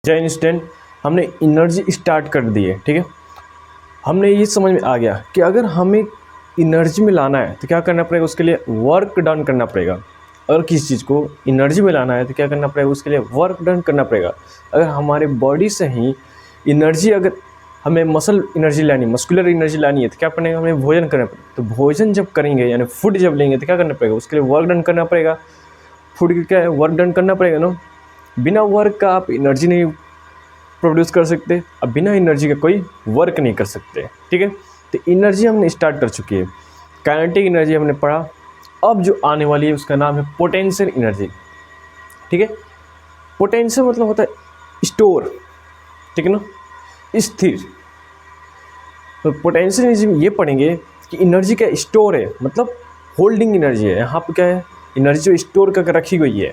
जय इंस्टेंट हमने energy start कर दी है। ठीक है, हमने ये समझ में आ गया कि अगर हमें एनर्जी में लाना है तो क्या करना पड़ेगा, उसके लिए वर्क डन करना पड़ेगा। अगर किसी चीज़ को एनर्जी में लाना है तो क्या करना पड़ेगा, उसके लिए वर्क डन करना पड़ेगा। अगर हमारे बॉडी से ही एनर्जी, अगर हमें मसल एनर्जी लानी, मस्कुलर एनर्जी लानी है तो क्या पड़ेगा, हमें भोजन करना पड़ेगा। तो भोजन जब करेंगे यानी फूड जब लेंगे तो क्या करना पड़ेगा, उसके लिए वर्क डन करना पड़ेगा। फूड की क्या है, वर्क डन करना पड़ेगा ना। बिना वर्क का आप एनर्जी नहीं प्रोड्यूस कर सकते, अब बिना एनर्जी का कोई वर्क नहीं कर सकते। ठीक है, तो एनर्जी हमने स्टार्ट कर चुकी है, काइनेटिक एनर्जी हमने पढ़ा। अब जो आने वाली है उसका नाम है पोटेंशियल एनर्जी। ठीक है, पोटेंशियल मतलब होता है स्टोर, ठीक है ना, स्थिर। तो पोटेंशियल एनर्जी में ये पढ़ेंगे कि एनर्जी का स्टोर है, मतलब होल्डिंग एनर्जी है। यहाँ पर क्या है, एनर्जी जो स्टोर करके रखी गई है।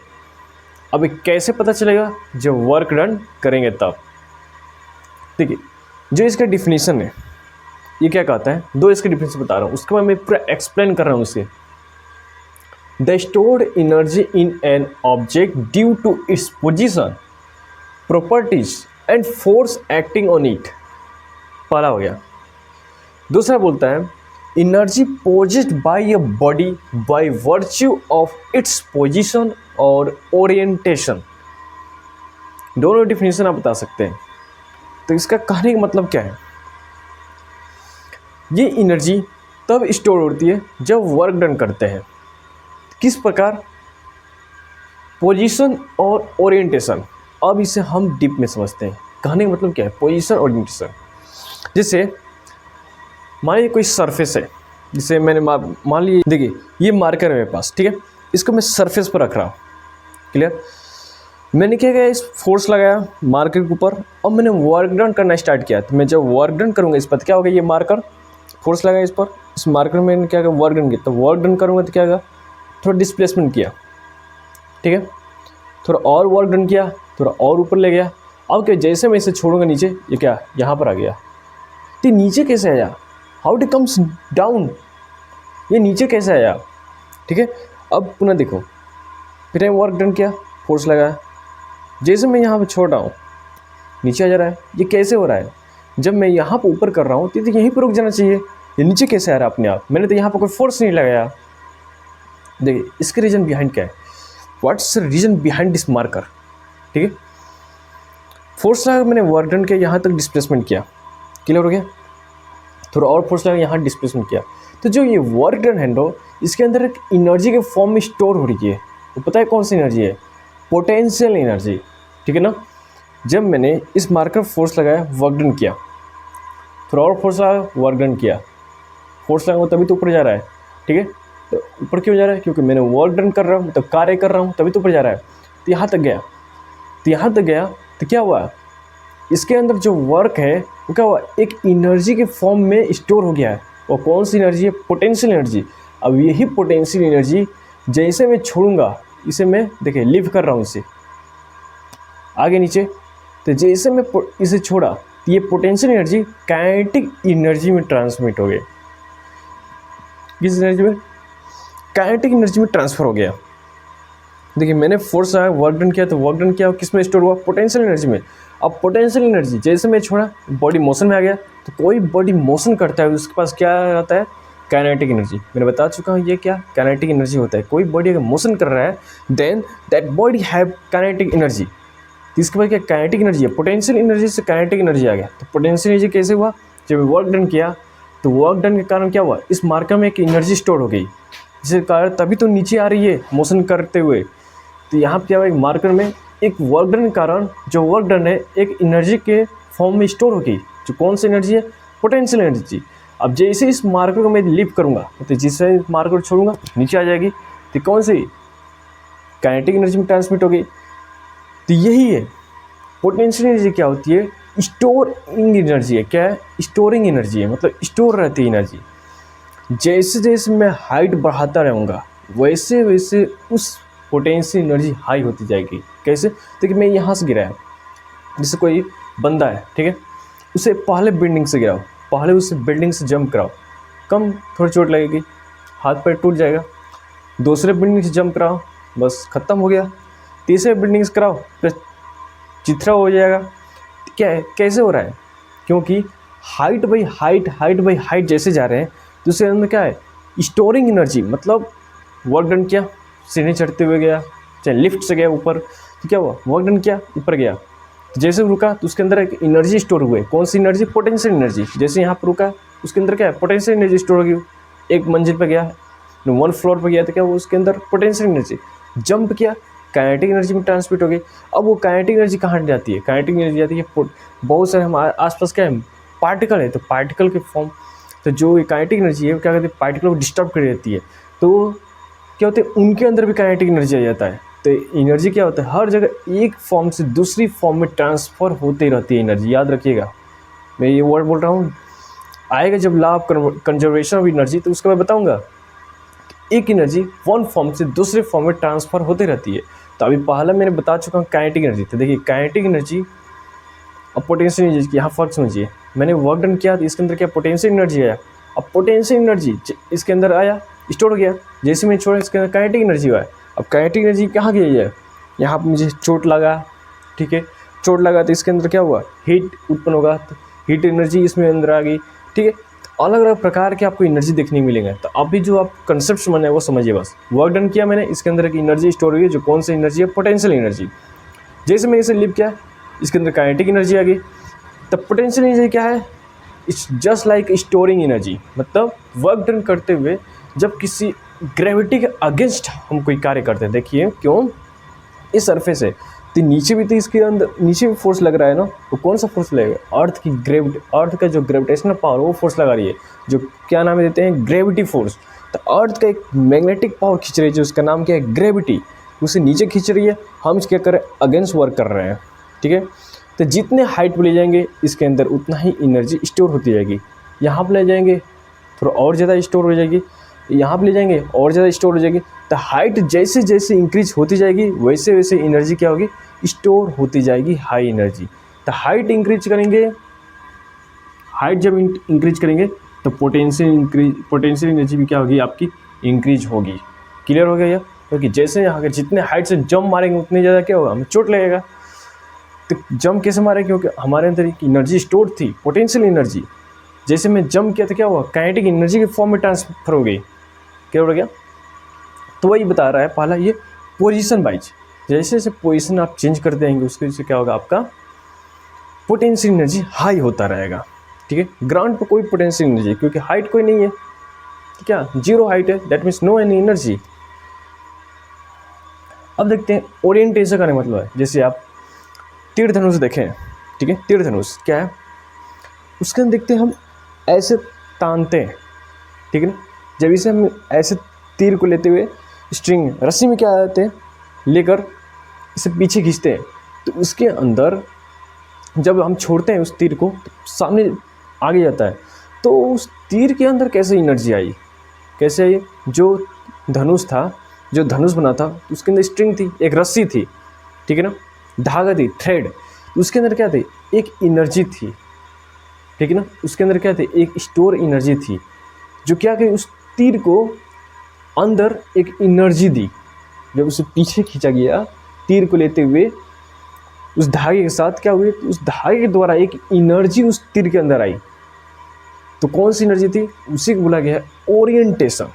अब कैसे पता चलेगा, जब वर्क डन करेंगे तब। ठीक है, जो इसका डिफिनीशन है ये क्या कहता है, दो इसके डिफिनीशन बता रहा हूँ, उसके बाद मैं पूरा एक्सप्लेन कर रहा हूँ इसे। The stored energy in an object due to its position, properties and force acting on it. पहला हो गया। दूसरा बोलता है energy possessed by a body by virtue of its position और ओरिएंटेशन। दोनों डिफिनीशन आप बता सकते हैं। तो इसका कहने का मतलब क्या है, ये एनर्जी तब स्टोर होती है जब वर्क डन करते हैं। किस प्रकार, पोजीशन और ओरिएंटेशन। अब इसे हम डीप में समझते हैं। कहने का मतलब क्या है, पोजीशन और ओरिएंटेशन। जैसे मान लीजिए कोई सरफेस है, जिसे मैंने मान लीजिए, देखिए ये मार्कर है मेरे पास, ठीक है, इसको मैं सरफेस पर रख रहा हूँ। क्लियर, मैंने क्या किया, इस फोर्स लगाया मार्कर के ऊपर, अब मैंने वर्क डन करना स्टार्ट किया। तो मैं जब वर्क डन करूँगा इस पर क्या होगा, ये मार्कर फोर्स लगाया इस पर, इस मार्कर में मैंने क्या किया, वर्क डन किया। तो वर्क डन करूँगा तो क्या होगा, थोड़ा डिस्प्लेसमेंट किया, ठीक है, थोड़ा और वर्क डन किया, थोड़ा और ऊपर ले गया। अब क्या, जैसे मैं इसे छोड़ूंगा नीचे, ये क्या यहाँ पर आ गया। तो नीचे कैसे आया, हाउ इट कम्स डाउन, ये नीचे कैसे आया। ठीक है, अब पुनः देखो, फिर वर्क डन किया, फोर्स लगाया, जैसे मैं यहाँ पे छोड़ रहा हूँ नीचे आ जा रहा है। ये कैसे हो रहा है, जब मैं यहाँ पर ऊपर कर रहा हूँ तो यहीं पर रुक जाना चाहिए, ये नीचे कैसे आ रहा है अपने आप, मैंने तो यहाँ पर कोई फोर्स नहीं लगाया। देखिए इसके रीजन बिहाइंड क्या है, what's reason behind this marker. ठीक है, फोर्स लगा मैंने वर्क डन किया, यहाँ तक डिस्प्लेसमेंट किया, क्लियर हो गया, थोड़ा और फोर्स लगा, यहाँ डिस्प्लेसमेंट किया। तो जो ये वर्क डन है नो, इसके अंदर एक एनर्जी के फॉर्म में स्टोर हो रही है। तो पता है कौन सी एनर्जी है, पोटेंशियल एनर्जी। ठीक है ना, जब मैंने इस मार्कर फोर्स लगाया, वर्क डन किया, थोड़ा और फोर्स लगा, वर्क डन किया, फोर्स लगाऊंगा तभी तो ऊपर जा रहा है। ठीक है, तो ऊपर क्यों जा रहा है, क्योंकि मैंने वर्क डन कर रहा हूँ, मतलब कार्य कर रहा हूँ, तभी तो ऊपर जा रहा है। तो यहाँ तक गया, तो यहाँ तक गया, तो क्या हुआ, इसके अंदर जो वर्क है वो क्या हुआ, एक एनर्जी के फॉर्म में स्टोर हो गया है। और कौन सी एनर्जी है, पोटेंशियल एनर्जी। अब यही पोटेंशियल एनर्जी जैसे मैं छोड़ूंगा, इसे मैं देखिए लिव कर रहा हूँ, इसे आगे नीचे, तो जैसे मैं इसे छोड़ा तो ये पोटेंशियल एनर्जी काइनेटिक एनर्जी में ट्रांसमिट हो गई। किस एनर्जी में, काइनेटिक एनर्जी में ट्रांसफर हो गया। देखिए मैंने फोर्स आया, वर्क डन किया, तो वर्क डन किया किस में स्टोर हुआ, पोटेंशियल एनर्जी में। अब पोटेंशियल एनर्जी जैसे मैं छोड़ा, बॉडी मोशन में आ गया। तो कोई बॉडी मोशन करता है उसके पास क्या रहता है, काइनेटिक एनर्जी। मैंने बता चुका हूँ ये क्या काइनेटिक एनर्जी होता है। कोई बॉडी अगर मोशन कर रहा है then that body have kinetic energy. इसके बाद क्या, काइनेटिक एनर्जी है, पोटेंशियल एनर्जी से काइनेटिक एनर्जी आ गया। तो पोटेंशियल एनर्जी कैसे हुआ, जब वर्क डन किया, तो वर्क डन के कारण क्या हुआ, इस मार्कर में एक एनर्जी स्टोर हो गई, जिसके कारण तभी तो नीचे आ रही है मोशन करते हुए। तो यहाँ पर क्या हुआ, एक मार्कर में एक वर्क डन के कारण जो वर्क डन है एक एनर्जी के फॉर्म में स्टोर हो गई, जो कौन सी एनर्जी है, पोटेंशियल एनर्जी। अब जैसे इस मार्कर को मैं लिफ्ट करूँगा, तो जिससे मार्कर छोड़ूंगा नीचे आ जाएगी, तो कौन सी, काइनेटिक एनर्जी में ट्रांसमिट हो गई। तो यही है पोटेंशियल एनर्जी। क्या होती है, स्टोरिंग एनर्जी है। क्या है, स्टोरिंग एनर्जी है, मतलब स्टोर रहती है एनर्जी। जैसे जैसे मैं हाइट बढ़ाता रहूँगा वैसे वैसे उस पोटेंशियल एनर्जी हाई होती जाएगी। कैसे, देखिए मैं यहाँ से गिरा है, जैसे कोई बंदा है, ठीक है, उसे पहले बिल्डिंग से गिराओ, पहले उसे बिल्डिंग से जंप कराओ, कम थोड़ी चोट लगेगी, हाथ पैर टूट जाएगा। दूसरे बिल्डिंग से जंप कराओ, बस ख़त्म हो गया। तीसरे बिल्डिंग से कराओ, फिर चिथड़ा हो जाएगा। क्या है, कैसे हो रहा है? क्योंकि हाइट बाई हाइट जैसे जा रहे हैं तो उसके अंदर क्या है, स्टोरिंग एनर्जी, मतलब वर्क डन किया, सीढ़ी चढ़ते हुए गया, चाहे लिफ्ट से गया ऊपर, तो क्या हुआ, वर्क डन किया, ऊपर गया, तो जैसे रुका तो उसके अंदर एक एनर्जी स्टोर हुई। कौन सी एनर्जी? Potential energy. जैसे यहाँ पर रुका उसके अंदर क्या है, पोटेंशियल एनर्जी स्टोर होगी। एक मंजिल पर गया, 1 फ्लोर पर गया तो क्या हुआ, उसके अंदर पोटेंशियल एनर्जी। जंप किया, काइनेटिक एनर्जी में ट्रांसमिट हो गई। अब वो काइनेटिक एनर्जी कहाँ जाती है? काइनेटिक एनर्जी जाती है बहुत सारे हमारे आसपास क्या है, पार्टिकल है, तो पार्टिकल के फॉर्म, तो जो काइनेटिक एनर्जी है वो क्या करती है, पार्टिकल को डिस्टर्ब कर देती है। तो क्या होता है, उनके अंदर भी काइनेटिक एनर्जी आ जाता है। तो एनर्जी क्या होता है, हर जगह एक फॉर्म से दूसरी फॉर्म में ट्रांसफ़र होती रहती है एनर्जी। याद रखिएगा, मैं ये वर्ड बोल रहा हूँ, आएगा जब law of conservation of energy तो उसका मैं बताऊँगा। एक एनर्जी वन फॉर्म से दूसरे फॉर्म में ट्रांसफ़र होती रहती है। तो अभी पहला मैंने बता चुका हूँ काइनेटिक एनर्जी। तो देखिए काइनेटिक एनर्जी अब पोटेंशियल एनर्जी की यहाँ फ़र्क समझिए। मैंने वर्क डन किया तो इसके अंदर क्या पोटेंशियल एनर्जी आया। अब पोटेंशियल एनर्जी इसके अंदर आया, स्टोर हो गया, जैसे मैं छोड़ा इसके अंदर काइनेटिक एनर्जी आया। अब काइनेटिक एनर्जी कहाँ गई है, यहाँ पर मुझे चोट लगा, ठीक है, चोट लगा तो इसके अंदर क्या हुआ, हीट उत्पन्न होगा, तो हीट एनर्जी इसमें अंदर आ गई, ठीक है। अलग अलग प्रकार के आपको एनर्जी देखने मिलेंगे। तो अभी जो आप कंसेप्ट समझना है वो समझिए बस। वर्क डन किया मैंने, इसके अंदर एक एनर्जी स्टोर हुई है, जो कौन सी एनर्जी है, पोटेंशियल एनर्जी। जैसे मैंने इसे लिप किया, इसके अंदर काइनेटिक एनर्जी आ गई। तब पोटेंशियल एनर्जी क्या है, it's just like storing energy. मतलब वर्क डन करते हुए जब किसी ग्रेविटी के अगेंस्ट हम कोई कार्य करते हैं, देखिए क्यों, इस सरफेस है तो नीचे भी तो इसके अंदर नीचे भी फोर्स लग रहा है ना, वो कौन सा फोर्स लगेगा, अर्थ की ग्रेविटी, अर्थ का जो ग्रेविटेशनल पावर वो फोर्स लगा रही है, जो क्या नाम देते हैं, ग्रेविटी फोर्स। तो अर्थ का एक मैग्नेटिक पावर खींच रही है, जो उसका नाम क्या है, ग्रेविटी, उसे नीचे खींच रही है, हम क्या कर रहे हैं, अगेंस्ट वर्क कर रहे हैं, ठीक है। तो जितने हाइट पर ले जाएंगे इसके अंदर उतना ही एनर्जी स्टोर होती जाएगी। यहाँ पर ले जाएंगे थोड़ा और ज़्यादा स्टोर हो जाएगी, यहाँ पर ले जाएंगे और ज़्यादा स्टोर हो जाएगी। तो हाइट जैसे जैसे इंक्रीज होती जाएगी वैसे वैसे एनर्जी क्या होगी, स्टोर होती जाएगी, हाई एनर्जी। तो हाइट इंक्रीज करेंगे, हाइट जब इंक्रीज करेंगे तो पोटेंशियल एनर्जी भी क्या होगी, आपकी इंक्रीज होगी। क्लियर हो गया या? क्योंकि जैसे अगर जितने हाइट से जंप मारेंगे उतने ज़्यादा क्या होगा, हमें चोट लगेगा। तो जंप कैसे मारे, क्योंकि हमारे अंदर एक एनर्जी स्टोर थी, पोटेंशियल एनर्जी। जैसे मैं जंप किया तो क्या हुआ, काइनेटिक एनर्जी के फॉर्म में ट्रांसफर हो गई। क्या हो गया? तो वही बता रहा है पहला, ये पोजीशन वाइज, जैसे जैसे पोजीशन आप चेंज करते रहेंगे उसके वजह से क्या होगा, आपका पोटेंशियल एनर्जी हाई होता रहेगा, ठीक है। ग्राउंड पर कोई पोटेंशियल एनर्जी, क्योंकि हाइट कोई नहीं है, क्या जीरो हाइट है, that means no any energy. अब देखते हैं ओरिएंटेशन का मतलब है, जैसे आप तीर धनुष देखें, ठीक है, तीर धनुष क्या है, उसके अंदर देखते हैं हम ऐसे तानते हैं, ठीक है ना। जब इसे हम ऐसे तीर को लेते हुए स्ट्रिंग रस्सी में क्या आते हैं लेकर इसे पीछे खींचते हैं, तो उसके अंदर जब हम छोड़ते हैं उस तीर को तो सामने आगे जाता है। तो उस तीर के अंदर कैसे एनर्जी आई, कैसे आई, जो धनुष था, जो धनुष बना था उसके अंदर स्ट्रिंग थी, एक रस्सी थी, ठीक है ना, धागा थी, थ्रेड, उसके अंदर क्या थी, एक एनर्जी थी, ठीक है ना। उसके अंदर क्या थी, एक स्टोर एनर्जी थी, जो क्या कि उस तीर को अंदर एक एनर्जी दी। जब उसे पीछे खींचा गया तीर को लेते हुए उस धागे के साथ, क्या हुई, उस धागे के द्वारा एक एनर्जी उस तीर के अंदर आई। तो कौन सी एनर्जी थी, उसी को बोला गया है ओरिएंटेशन।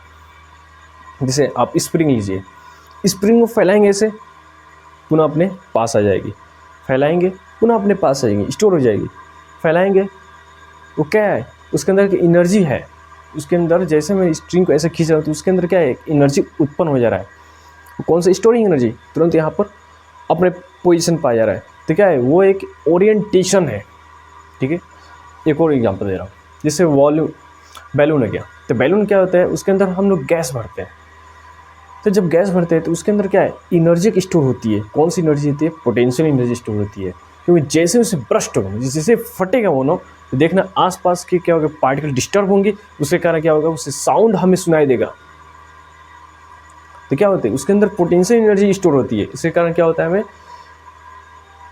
जैसे आप स्प्रिंग लीजिए, स्प्रिंग को फैलाएंगे ऐसे, पुनः अपने पास आ जाएगी, फैलाएंगे पुनः अपने पास आ जाएगी, स्टोर हो जाएगी, फैलाएंगे, वो क्या है, उसके अंदर एक एनर्जी है। उसके अंदर जैसे मैं स्ट्रिंग को ऐसे खींच रहा हूँ तो उसके अंदर क्या है, एनर्जी उत्पन्न हो जा रहा है। वो कौन सा, स्टोरिंग एनर्जी, तुरंत यहाँ पर अपने पोजीशन पर आ जा रहा है। तो क्या है, वो एक ओरिएंटेशन है, ठीक है। एक और एग्जांपल दे रहा हूँ, जैसे बैलून है, क्या तो बैलून क्या होता है, उसके अंदर हम लोग गैस भरते हैं। तो जब गैस भरते हैं तो उसके अंदर क्या है, एनर्जी की स्टोर होती है। कौन सी एनर्जी होती है, पोटेंशियल एनर्जी स्टोर होती है। क्योंकि जैसे उसे ब्रस्ट होगा, जैसे फटेगा वो ना, तो देखना आसपास के क्या होगा, पार्टिकल डिस्टर्ब होंगे, उसके कारण क्या होगा, उससे साउंड हमें सुनाई देगा। तो क्या होता है, उसके अंदर पोटेंशियल एनर्जी स्टोर होती है, इसके कारण क्या होता है, हमें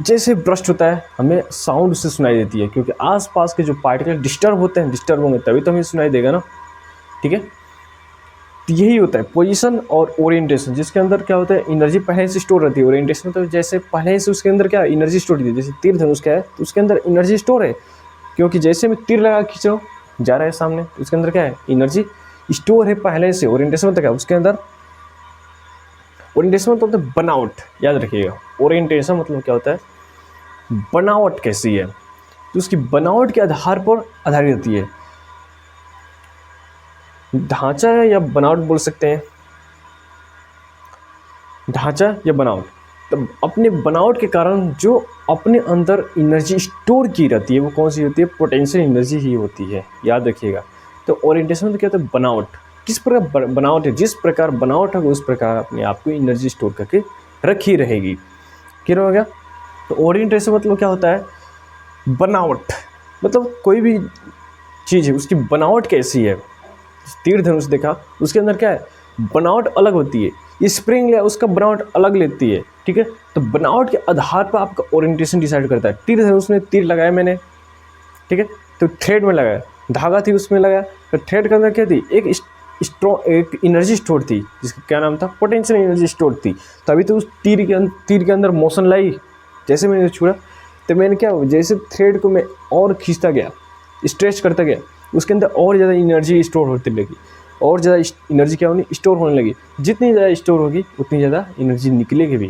जैसे ब्रस्ट होता है हमें साउंड उससे सुनाई देती है, क्योंकि आसपास के जो पार्टिकल डिस्टर्ब होते हैं, डिस्टर्ब होंगे तभी तो हमें सुनाई देगा ना, ठीक है। तो यही होता है पोजीशन और ओरिएंटेशन, जिसके अंदर क्या होता है एनर्जी पहले से स्टोर रहती है। ओरिएंटेशन तो जैसे पहले से उसके अंदर क्या एनर्जी स्टोर रहती है, जैसे तीर धनुष का है तो उसके अंदर एनर्जी स्टोर है, क्योंकि जैसे मैं तीर लगा खींच रहा हूँ जा रहा है सामने, तो उसके अंदर क्या है एनर्जी स्टोर है पहले से। ओरिएंटेशन मतलब क्या उसके अंदर, ओरिएंटेशन मतलब होता है बनावट, याद रखिएगा। ओरिएंटेशन मतलब क्या होता है बनावट कैसी है, तो उसकी बनावट के आधार पर आधारित होती है। ढांचा है या बनावट बोल सकते हैं, ढांचा या बनावट। तो अपने बनावट के कारण जो अपने अंदर एनर्जी स्टोर की रहती है वो कौन सी होती है, पोटेंशियल एनर्जी ही होती है, याद रखिएगा। तो ओरिएंटेशन तो क्या होता है बनावट, किस प्रकार बनावट है, जिस प्रकार बनावट है उस प्रकार अपने आप को एनर्जी स्टोर करके रखी रहेगी। क्लियर हो गया। तो ओरिएंटेशन मतलब क्या होता है बनावट, मतलब कोई भी चीज़ है उसकी बनावट कैसी है। तीर धनुष देखा उसके अंदर क्या है बनावट अलग होती है, स्प्रिंग है उसका बनावट अलग लेती है, ठीक है। तो बनावट के आधार पर आपका ओरिएंटेशन डिसाइड करता है। तीर धनुष में तीर लगाया मैंने, ठीक है, तो थ्रेड में लगाया, धागा थी उसमें लगाया, तो थ्रेड के अंदर क्या थी एक एक एनर्जी स्टोर थी जिसका क्या नाम था पोटेंशियल एनर्जी स्टोर थी। तभी तो उस तीर के अंदर मोशन लाई, जैसे मैंने छुड़ा तो मैंने क्या जैसे थ्रेड को मैं और खींचता गया स्ट्रेच करता गया उसके अंदर और ज़्यादा एनर्जी स्टोर होती लगी, और ज़्यादा एनर्जी क्या होनी स्टोर होने लगी। जितनी ज़्यादा स्टोर होगी उतनी ज़्यादा एनर्जी निकलेगी भी।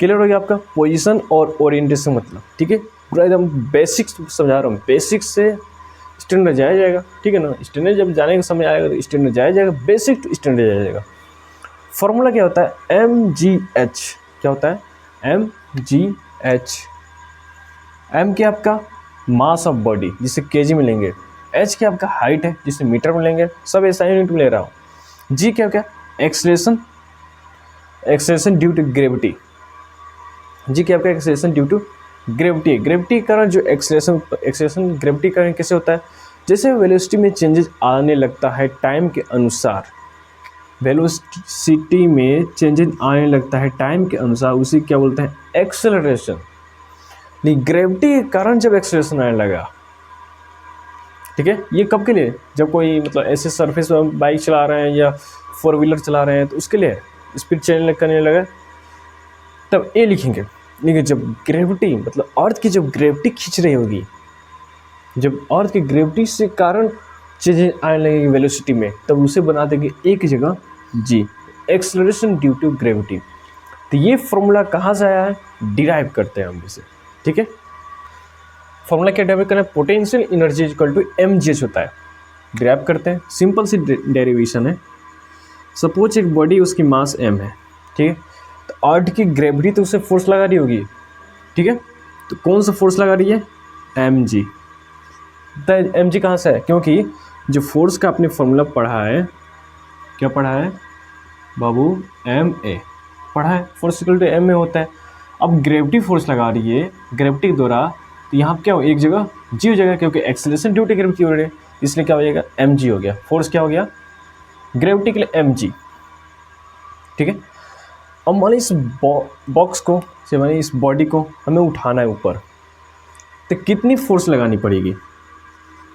क्लियर हो गया आपका पोजीशन और ओरिएंटेशन मतलब, ठीक है। पूरा एकदम बेसिक्स समझा रहा हूँ, बेसिक्स से स्टैंडर्ड जाया जाएगा, ठीक है ना। स्टैंडर्ड जब जाने का समय आएगा तो स्टैंडर्ड जाया जाएगा, बेसिक टू स्टैंडर्ड जाया जाएगा। फॉर्मूला क्या होता है mgh, क्या होता है mgh। m क्या आपका मास ऑफ बॉडी जिसे केजी में लेंगे, h क्या आपका हाइट है जिसे मीटर में लेंगे, सब ऐसा यूनिट में ले रहा हूँ। g क्या क्या acceleration, acceleration due to gravity, g क्या आपका acceleration due to gravity. Gravity के कारण जो एक्सेलरेशन ग्रेविटी के कारण कैसे होता है, जैसे वेलोसिटी में चेंजेस आने लगता है टाइम के अनुसार, वेलोसिटी में चेंजेस आने लगता है टाइम के अनुसार, उसी क्या बोलते हैं एक्सेलरेशन। ग्रेविटी के कारण जब एक्सेलरेशन आने लगा, ठीक है, ये कब के लिए, जब कोई मतलब ऐसे सरफेस पर बाइक चला रहे हैं या 4 व्हीलर चला रहे हैं तो उसके लिए स्पीड चेंज करने लगा तब ये लिखेंगे। लेकिन जब ग्रेविटी मतलब अर्थ की जब ग्रेविटी खींच रही होगी, जब अर्थ की ग्रेविटी से कारण चेंजेस आने लगेगी वेलोसिटी में, तब उसे बना देंगे एक जगह जी, एक्सेलरेशन ड्यू टू ग्रेविटी। तो ये फॉर्मूला कहाँ से आया है, डिराइव करते हैं हम इसे, ठीक है। फॉर्मूला क्या डिराइव करना है, potential energy equal to mgh होता है, डिराइव करते हैं। सिंपल सी डेरिवेशन है। सपोज एक बॉडी उसकी मास m है, ठीक है, तो अर्थ की ग्रेविटी तो उसे फोर्स लगा रही होगी, ठीक है, तो कौन सा फोर्स लगा रही है mg। तो mg कहाँ से है, क्योंकि जो फोर्स का आपने फॉर्मूला पढ़ा है, क्या पढ़ा है बाबू, ma पढ़ा है, फोर्स इक्वल टू m होता है। अब ग्रेविटी फोर्स लगा रही है ग्रेविटी के द्वारा, तो यहाँ क्या हो एक जगह g हो जाएगा, क्योंकि एक्सेलरेशन ड्यू टू ग्रेविटी हो रही है, इसलिए क्या हो जाएगा mg हो गया। फोर्स क्या हो गया ग्रेविटी के लिए mg, ठीक है। अब मान इस बॉक्स को से मान इस बॉडी को हमें उठाना है ऊपर, तो कितनी फोर्स लगानी पड़ेगी,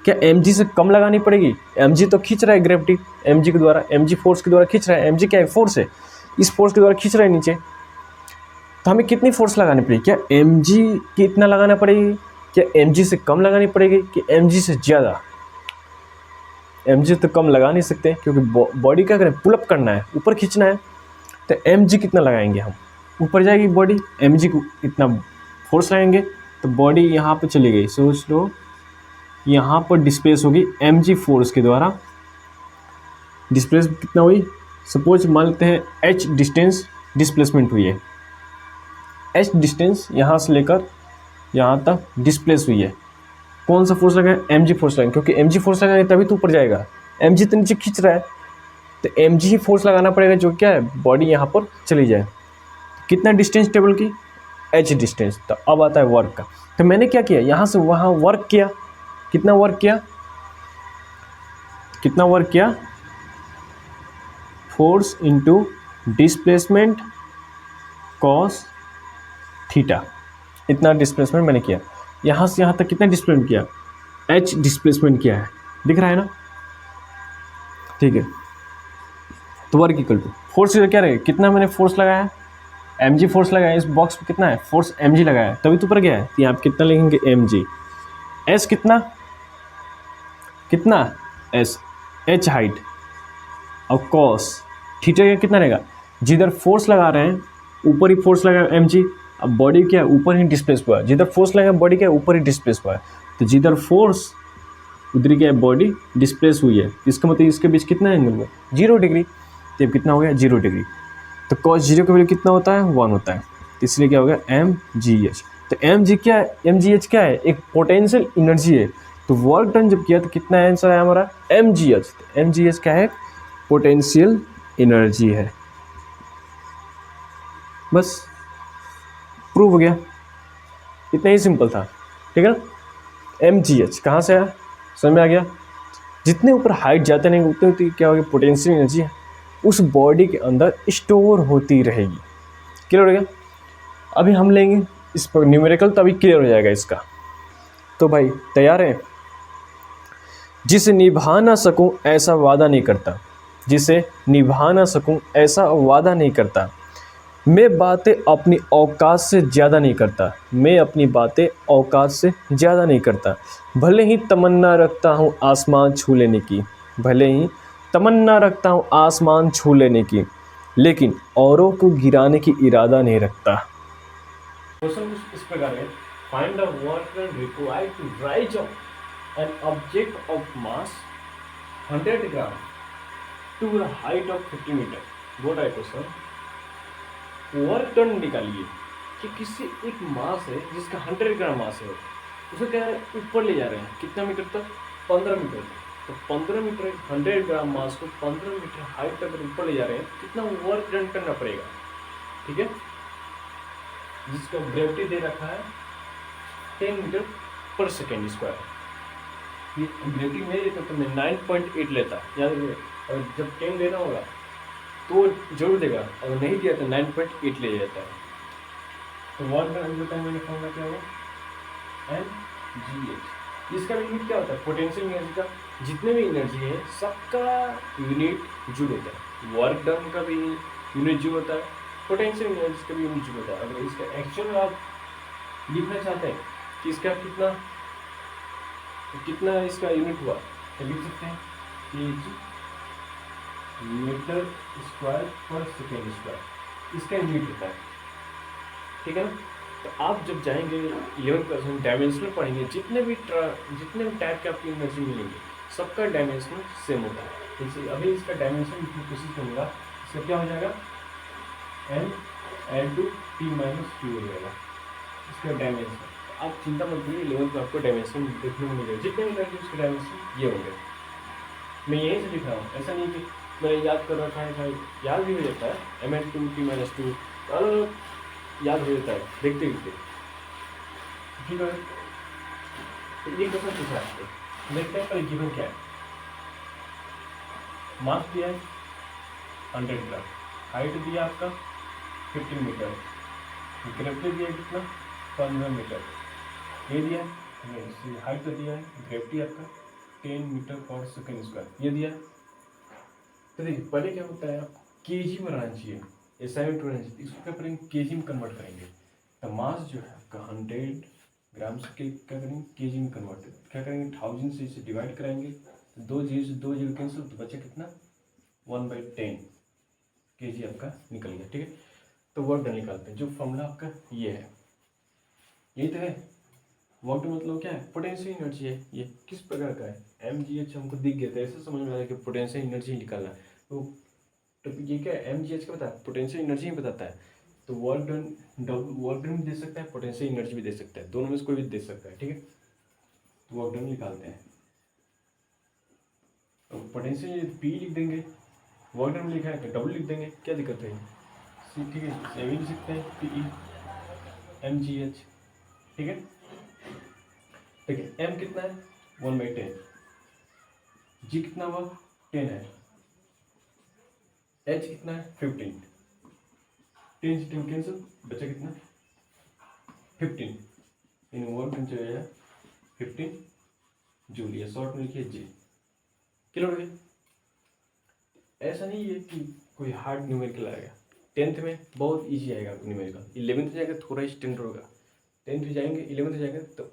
क्या mg से कम लगानी पड़ेगी। mg तो खींच रहा है ग्रेविटी, mg के द्वारा, mg फोर्स के द्वारा खींच रहा है, mg क्या है फोर्स है, इस फोर्स के द्वारा खींच रहा है नीचे, तो हमें कितनी फोर्स लगानी पड़ेगी, क्या mg कितना लगाना पड़ेगी, क्या mg से कम लगानी पड़ेगी कि mg से ज़्यादा। mg तो कम लगा नहीं सकते क्योंकि बॉडी क्या करें पुलअप करना है, ऊपर खींचना है, तो mg कितना लगाएंगे हम, ऊपर जाएगी बॉडी, mg को इतना फोर्स लगाएंगे तो बॉडी यहाँ पे चली गई, सोच लो यहाँ पर डिस्प्लेस होगी mg फोर्स के द्वारा। डिस्प्लेस कितना हुई, सपोज मान लेते हैं h डिस्टेंस डिस्प्लेसमेंट हुई है, h डिस्टेंस यहाँ से लेकर यहाँ तक डिस्प्लेस हुई है, कौन सा फोर्स लगाए mg फोर्स लगाएंगे, क्योंकि mg फोर्स लगाएंगे तभी तो ऊपर जाएगा, mg तो नीचे खींच रहा है, तो mg ही फोर्स लगाना पड़ेगा जो क्या है बॉडी यहाँ पर चली जाए। कितना डिस्टेंस टेबल की h डिस्टेंस। तो अब आता है वर्क का, तो मैंने क्या किया यहाँ से वहाँ वर्क किया, कितना वर्क किया, कितना वर्क किया, force into displacement cos theta, इतना डिस्प्लेसमेंट मैंने किया। यहाँ से यहाँ तक कितना डिस्प्लेसमेंट किया, h डिस्प्लेसमेंट किया है, दिख रहा है ना, ठीक है। तो वर्क इक्वल टू फोर्स क्या रहेगा, कितना मैंने फोर्स लगाया है, mg फोर्स लगाया है, इस बॉक्स पे कितना है फोर्स mg लगाया है, तभी तो ऊपर गया है, तो यहाँ पे कितना लिखेंगे mg, s कितना कितना s, h हाइट और cos थीटा का कितना रहेगा, जिधर फोर्स लगा रहे हैं ऊपर ही फोर्स लगा mg, अब बॉडी क्या है ऊपर ही डिस्प्लेस हुआ है, जिधर फोर्स लगा बॉडी क्या है ऊपर ही डिस्प्लेस हुआ है, तो जिधर फोर्स उधर क्या है बॉडी डिस्प्लेस हुई है, इसका मतलब इसके बीच कितना एंगल हुआ 0 डिग्री, तो अब कितना हो गया 0 डिग्री, तो cos 0 का वैल्यू कितना होता है 1 होता है, तो इसलिए क्या हो गया mgh, तो mg क्या है mgh क्या है एक पोटेंशियल एनर्जी है, तो वर्क डन जब किया तो कितना आंसर आया हमारा mgh, तो mgh क्या है पोटेंशियल एनर्जी है, बस प्रूव हो गया, इतना ही सिंपल था, ठीक है ना। mgh कहाँ से आया समझ में आ गया, जितने ऊपर हाइट जाते नहीं उतने उतनी क्या होगी पोटेंशियल एनर्जी उस बॉडी के अंदर स्टोर होती रहेगी, क्लियर हो गया। अभी हम लेंगे इस पर न्यूमेरिकल, तो अभी क्लियर हो जाएगा इसका, तो भाई तैयार है। जिसे निभा ना सकूं ऐसा वादा नहीं करता, जिसे निभा ना सकूं ऐसा वादा नहीं करता, मैं बातें अपनी औकात से ज़्यादा नहीं करता, मैं अपनी बातें औकात से ज़्यादा नहीं करता, भले ही तमन्ना रखता हूँ आसमान छू लेने की, भले ही तमन्ना रखता हूँ आसमान छू लेने की, लेकिन औरों को गिराने की इरादा नहीं रखता। क्वेश्चन इस प्रकार है, find the work required to raise up an object of mass 100 gram to the height of 50 metre. वो टाइप क्वेश्चन, वर्क डन निकालिए कि किसी एक मास है जिसका 100 ग्राम मास है, उसे क्या है ऊपर ले जा रहे हैं कितना मीटर तक 15 मीटर तक, तो 15 मीटर 100 ग्राम मास को 15 मीटर हाइट तक ऊपर ले जा रहे हैं, कितना वर्क डन करना पड़ेगा, ठीक है, जिसका ग्रेविटी दे रखा है 10 मीटर पर सेकेंड स्क्वायर, ये ग्रेविटी नहीं लेता तो मैं 9.8 लेता, याद रखिए अगर जब 10 लेना होगा तो जरूर देगा, अगर नहीं दिया तो 9.8 ले जाता है। तो वर्क डन बताया मैंने फॉर्मूला क्या होगा mgh, इसका भी यूनिट क्या होता है पोटेंशियल एनर्जी का, जितने भी एनर्जी है सबका यूनिट जूल होता है, वर्क डन का भी यूनिट जूल होता है, पोटेंशियल एनर्जी का भी यूनिट जूल होता है। अगर इसका एक्चुअल आप लिखना चाहते हैं कि इसका कितना कितना इसका यूनिट हुआ तो लिख सकते हैं kg मीटर स्क्वायर पर सेकेंड स्क्वायर, इसका यूनिट होता है, ठीक है ना। तो आप जब जाएंगे 11th क्लास में डायमेंशनल पढ़ेंगे, जितने भी टाइप के आपकी एनर्जी मिलेंगे सबका डायमेंशनल सेम होता है, जैसे अभी इसका डायमेंशन लिखने की कोशिश करूँगा, इसका क्या हो जाएगा m/2t - q हो जाएगा इसका डायमेंशन। आप चिंता मत करिए, 11th में आपको डायमेंशन देखने को मिलेगा, जितने भी एनर्जी उसके डायमेंशन ये होंगे, मैं यहीं से लिख रहा हूँ, ऐसा नहीं कि मैंने याद कर रखा है, याद भी हो जाता है mn2t - 2 अलग याद हो जाता है देखते देखते, ठीक है। तो ये क्वेश्चन पूछा आपको, देखते हैं पर गिवन क्या है, मास दिया है 100 ग्राम, हाइट दिया आपका 15 मीटर, ग्रेविटी दिया कितना 15 मीटर, ये दिया हाइट तो दिया है, ग्रेविटी आपका 10 मीटर पर सेकेंड स्क्वायर ये दिया। तो देखिए पहले क्या होता है, आप केजी में रहना चाहिए, एसआई में रहना चाहिए, इसको क्या करेंगे केजी में कन्वर्ट करेंगे, तो मास जो है आपका 100 ग्राम से क्या करेंगे केजी में कन्वर्ट, क्या करेंगे 1000 से इसे डिवाइड कराएंगे, तो 2 जीरो से 2 जीरो कैंसिल, तो बचा कितना 1/10 केजी आपका निकल गया, ठीक है। तो वर्क डन निकालते हैं, जो फॉर्मूला आपका ये है, यही तो है, वर्क डन मतलब क्या है पोटेंशियल एनर्जी है, ये किस प्रकार का है mgh हमको दिख गया था, ऐसे समझ में आया कि पोटेंशियल एनर्जी निकालना है, तो ये क्या है mgh क्या बताता है पोटेंशियल एनर्जी ही बताता है, तो वर्क डन भी दे सकता है पोटेंशियल एनर्जी भी दे सकता है, दोनों में से कोई भी दे सकता है, ठीक है। तो वर्क डन निकालते हैं, तो पोटेंशियल पी लिख देंगे, वर्क डन लिखा है तो डब्ल्यू लिख देंगे, क्या दिक्कत है, ठीक है, सेम लिख सकते हैं पी mgh, ठीक है। देखिए m कितना है 1/10, g कितना हुआ 10 है, h कितना है 15, 10 से 10 कैंसिल, बचा कितना 15, इन वर्क डन जो है 15 जूल, या शॉर्ट में लिखिए जी, क्लियर हो गया। ऐसा नहीं है कि कोई हार्ड न्यूमेरिकल आएगा। 10th में बहुत इजी आएगा आपको न्यूमेरिकल। 11th जाएगा थोड़ा स्टैंडर्ड होगा, 10th जाएंगे 11th जाएंगे तो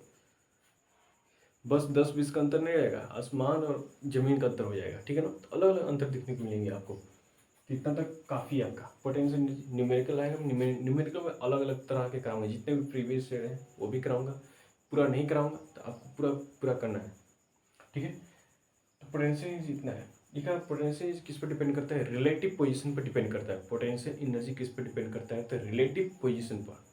बस 10-20 का अंतर नहीं रहेगा, आसमान और ज़मीन का अंतर हो जाएगा, ठीक है ना। तो अलग अलग अंतर देखने को मिलेंगे आपको, तो इतना तक काफ़ी है आपका। पोटेंशियल न्यूमेरिकल आएगा, न्यूमेरिकल में अलग अलग तरह के कराऊंगा, जितने भी प्रीवियस ईयर हैं वो भी कराऊंगा, पूरा नहीं कराऊंगा तो आपको पूरा पूरा करना है, ठीक है। तो पोटेंशियल इतना है, देखा पोटेंशियल किस पर डिपेंड करता है, रिलेटिव पोजीशन पर डिपेंड करता है। पोटेंशियल एनर्जी किस पर डिपेंड करता है, तो रिलेटिव पोजीशन पर।